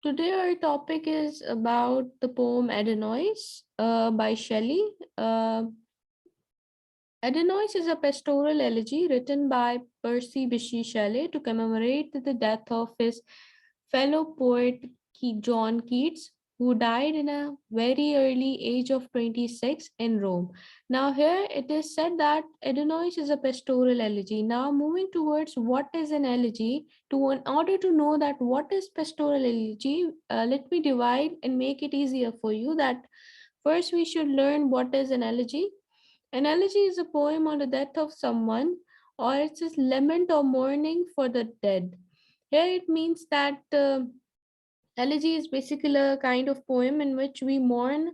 Today our topic is about the poem Adenois by Shelley. Adenois is a pastoral elegy written by Percy Bysshe Shelley to commemorate the death of his fellow poet John Keats, who died in a very early age of 26 in Rome. Now, here it is said that Adenois is a pastoral elegy. Now, moving towards what is an elegy, in order to know that what is pastoral elegy, let me divide and make it easier for you. That first we should learn what is an elegy. An elegy is a poem on the death of someone, or it's a lament or mourning for the dead. Here it means that elegy is basically a kind of poem in which we mourn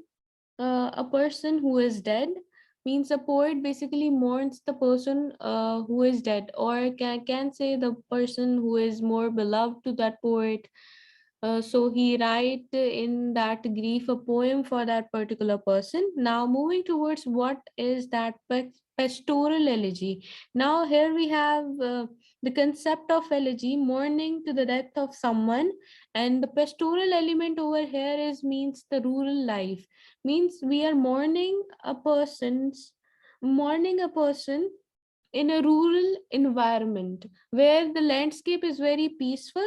a person who is dead. Means a poet basically mourns the person who is dead, or can say the person who is more beloved to that poet. So he write in that grief a poem for that particular person. Now moving towards what is that pastoral elegy. Now here we have the concept of elegy, mourning to the death of someone, and the pastoral element over here is means the rural life. Means we are mourning a person in a rural environment where the landscape is very peaceful,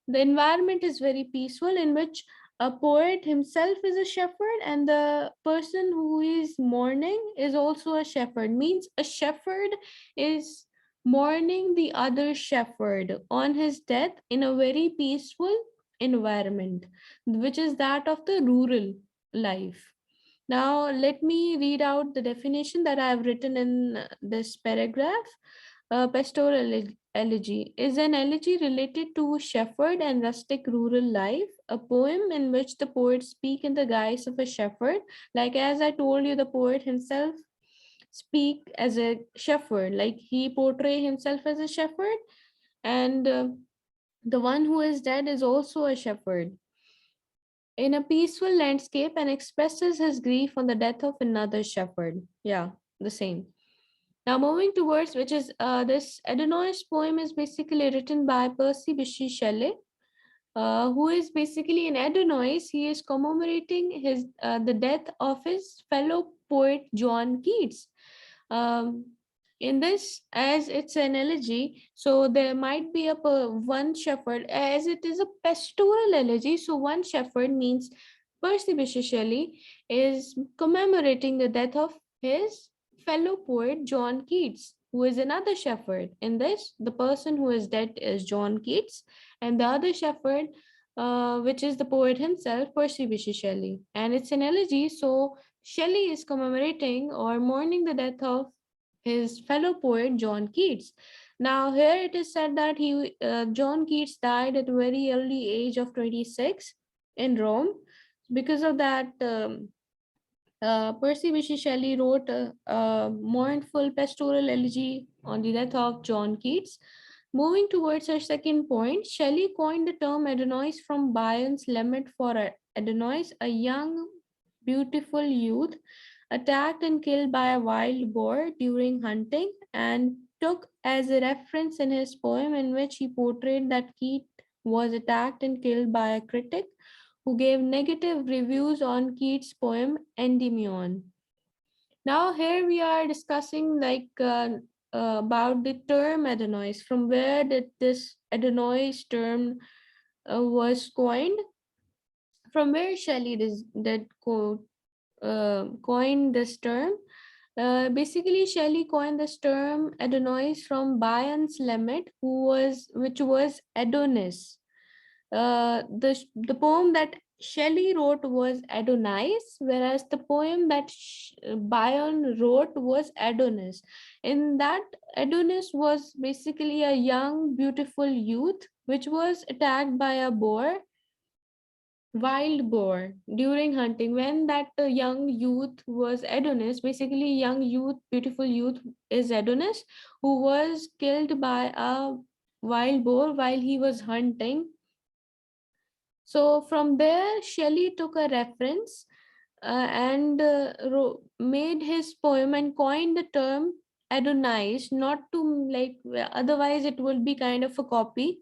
the environment is very peaceful, in which a poet himself is a shepherd and the person who is mourning is also a shepherd. Means a shepherd is mourning the other shepherd on his death in a very peaceful environment, which is that of the rural life. Now, let me read out the definition that I have written in this paragraph. Pastoral elegy is an elegy related to shepherd and rustic rural life, a poem in which the poet speak in the guise of a shepherd. Like as I told you, the poet himself speak as a shepherd, like he portray himself as a shepherd, and the one who is dead is also a shepherd in a peaceful landscape and expresses his grief on the death of another shepherd. Yeah, the same. Now, moving towards which is this Adonais poem is basically written by Percy Bysshe Shelley, who is basically in Adonais. He is commemorating his the death of his fellow poet John Keats. Um, in this, as it's an elegy, so there might be one shepherd, as it is a pastoral elegy. So one shepherd means Percy Bysshe Shelley is commemorating the death of his fellow poet John Keats, who is another shepherd. In this, the person who is dead is John Keats, and the other shepherd, which is the poet himself, Percy Bysshe Shelley. And it's an elegy, so Shelley is commemorating or mourning the death of his fellow poet John Keats. Now, here it is said that John Keats died at a very early age of 26 in Rome. Because of that, Percy Bysshe Shelley wrote a mournful pastoral elegy on the death of John Keats. Moving towards her second point, Shelley coined the term Adonais from Byron's lament for Adonais, a young, beautiful youth attacked and killed by a wild boar during hunting, and took as a reference in his poem in which he portrayed that Keats was attacked and killed by a critic who gave negative reviews on Keats' poem Endymion. Now here we are discussing about the term Adonais. From where did this Adonais term was coined? From where Shelley coined this term? Basically, Shelley coined this term Adonais from Byron's Lemmet, which was Adonis. The poem that Shelley wrote was Adonais, whereas the poem that Byron wrote was Adonis. In that, Adonis was basically a young, beautiful youth which was attacked by a wild boar during hunting. When that young youth was Adonis, basically young youth, beautiful youth is Adonis, who was killed by a wild boar while he was hunting. So from there, Shelley took a reference and made his poem and coined the term Adonais, not to like, otherwise it would be kind of a copy.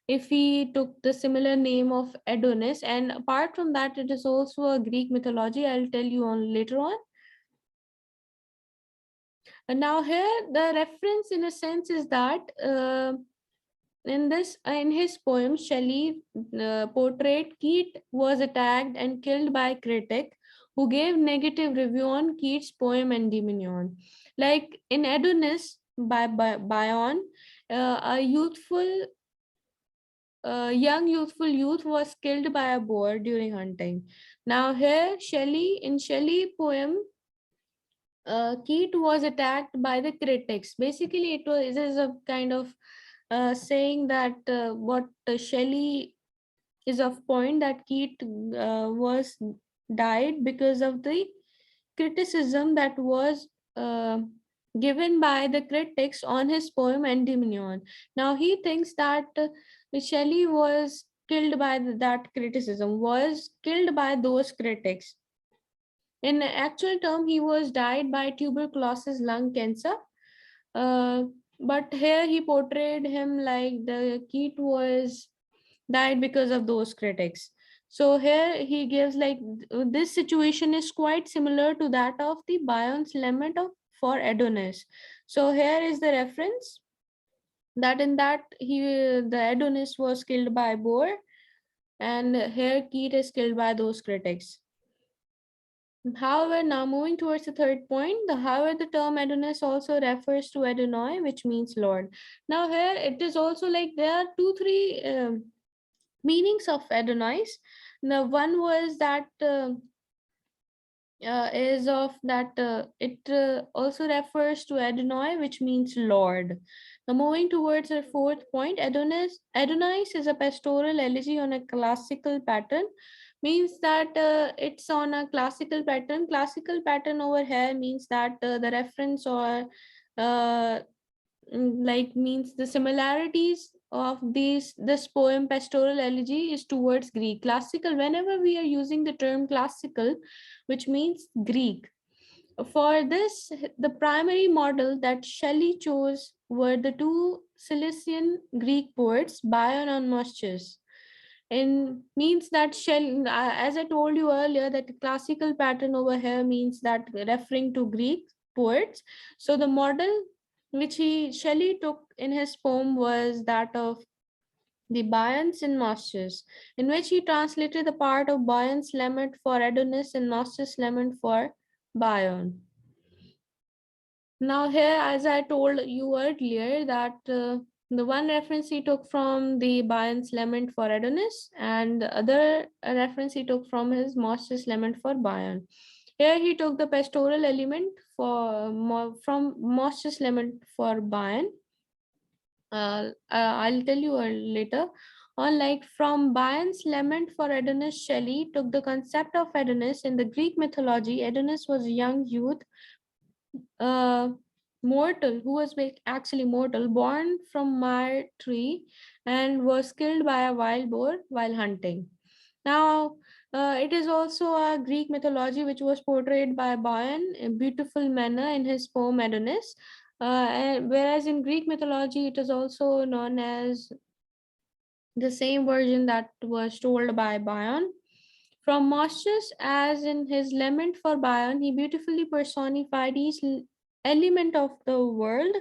if he took the similar name of Adonis. And apart from that, it is also a Greek mythology. I'll tell you on later on. And now here the reference in a sense is that in his poem, Shelley portrayed Keats was attacked and killed by a critic who gave negative review on Keats' poem Endymion. Like in Adonis by Bion, a young youthful youth was killed by a boar during hunting. Now here, in Shelley poem, Keat was attacked by the critics. Basically, it is a kind of saying that what Shelley is of point that Keat was died because of the criticism that was given by the critics on his poem Endymion. Now he thinks that Shelley was killed by that criticism, was killed by those critics. In actual term, he was died by tuberculosis lung cancer. Uh, but here he portrayed him like the Keat was died because of those critics. So here he gives like this situation is quite similar to that of the Bion's lament for Adonis. So here is the reference that in that the Adonis was killed by boar, and here Keat is killed by those critics. However, now moving towards the third point, however, the term Adonis also refers to Adonai, which means Lord. Now here it is also like there are two, three meanings of Adonais. The one was that is of that it also refers to Adonai, which means Lord. Now moving towards the fourth point, Adonais is a pastoral elegy on a classical pattern, means that it's on a classical pattern. Classical pattern over here means that the reference or uh, like means the similarities of this poem pastoral elegy is towards Greek. Classical, whenever we are using the term classical, which means Greek, for this the primary model that Shelley chose were the two Cilician Greek poets Bion and Moschus. And means that as I told you earlier, that classical pattern over here means that referring to Greek poets. So the model which Shelley took in his poem was that of the Bions and Moschus, in which he translated the part of Bion's lament for Adonis and Moschus' lament for Bion. Now here, as I told you earlier, that the one reference he took from the Bion's lament for Adonis, and the other reference he took from his Moschus lament for Bion. Here he took the pastoral element from Moschus lament for Bion. I'll tell you later. On like from Bion's lament for Adonis, Shelley took the concept of Adonis in the Greek mythology. Adonis was a young youth, uh, mortal, who was actually mortal, born from Mar tree, and was killed by a wild boar while hunting. Now, it is also a Greek mythology which was portrayed by Bion in beautiful manner in his poem Adonis. Whereas in Greek mythology, it is also known as the same version that was told by Bion. From Moschus, as in his lament for Bion, he beautifully personified each element of the world: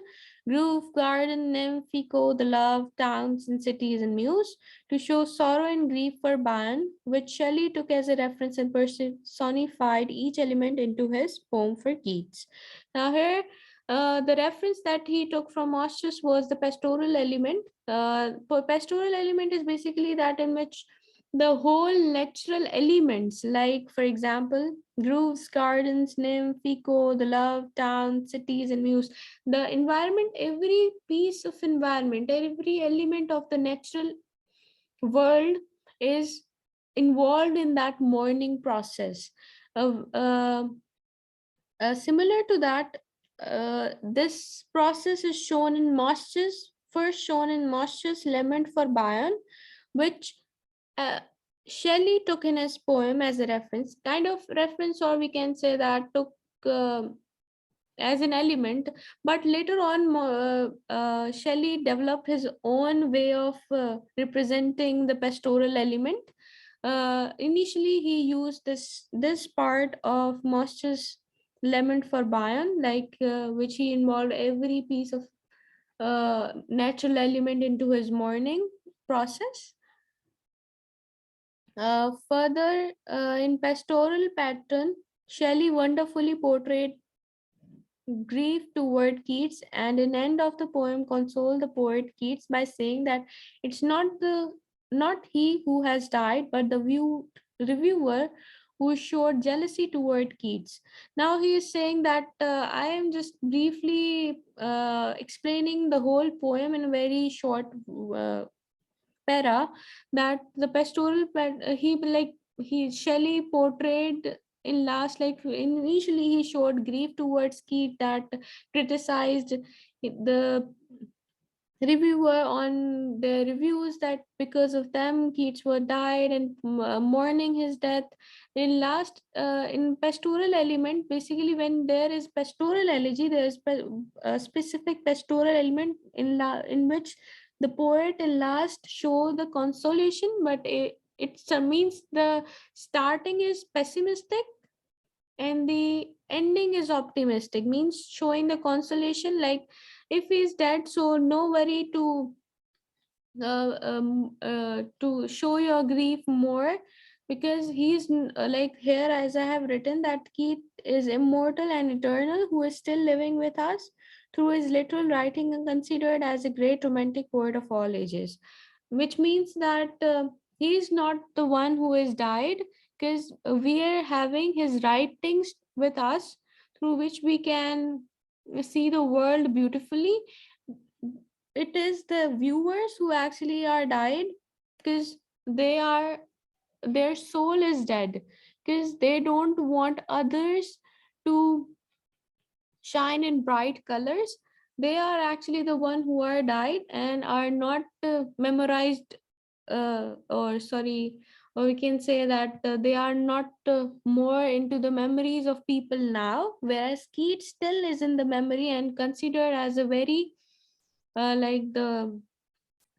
grove, garden, nymph, echo, the love, towns and cities and muse, to show sorrow and grief for Bion, which Shelley took as a reference and personified each element into his poem for Keats. Now, here, the reference that he took from Moschus was the pastoral element. Pastoral element is basically that in which the whole natural elements, like for example groves, gardens, nymph, eco, the love, town, cities and muse, the environment, every piece of environment, every element of the natural world is involved in that mourning process of similar to that. This process is shown in first shown in Moschus lament for Bion, which uh, Shelley took in his poem as a reference, kind of reference, or we can say that took as an element, but later on Shelley developed his own way of representing the pastoral element. Initially he used this part of Mosche's lament for Bion, like which he involved every piece of natural element into his mourning process. Further, in pastoral pattern, Shelley wonderfully portrayed grief toward Keats, and in end of the poem console the poet Keats by saying that it's not he who has died, but the reviewer who showed jealousy toward Keats. Now he is saying that I am just briefly explaining the whole poem in a very short para, that the he like he Shelley portrayed in last, like initially he showed grief towards Keats, that criticized the reviewer on the reviews that because of them Keats were died, and mourning his death. In last in pastoral element, basically when there is pastoral elegy, there is a specific pastoral element in which the poet in last show the consolation, but it means the starting is pessimistic and the ending is optimistic, means showing the consolation, like if he's dead, so no worry to show your grief more, because like here, as I have written, that Keith is immortal and eternal, who is still living with us through his literal writing and considered as a great romantic poet of all ages, which means that he is not the one who has died, because we are having his writings with us, through which we can see the world beautifully. It is the viewers who actually are died, because their soul is dead, because they don't want others to shine in bright colors. They are actually the one who are died and are not memorized, or sorry, or we can say that they are not more into the memories of people now, whereas Keats still is in the memory and considered as a very like the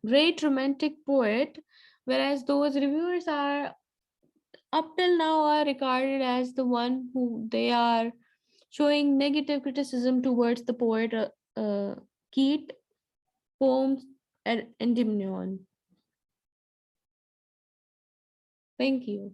great romantic poet, whereas those reviewers are up till now are regarded as the one who they are showing negative criticism towards the poet Keat poems and Endymion. Thank you.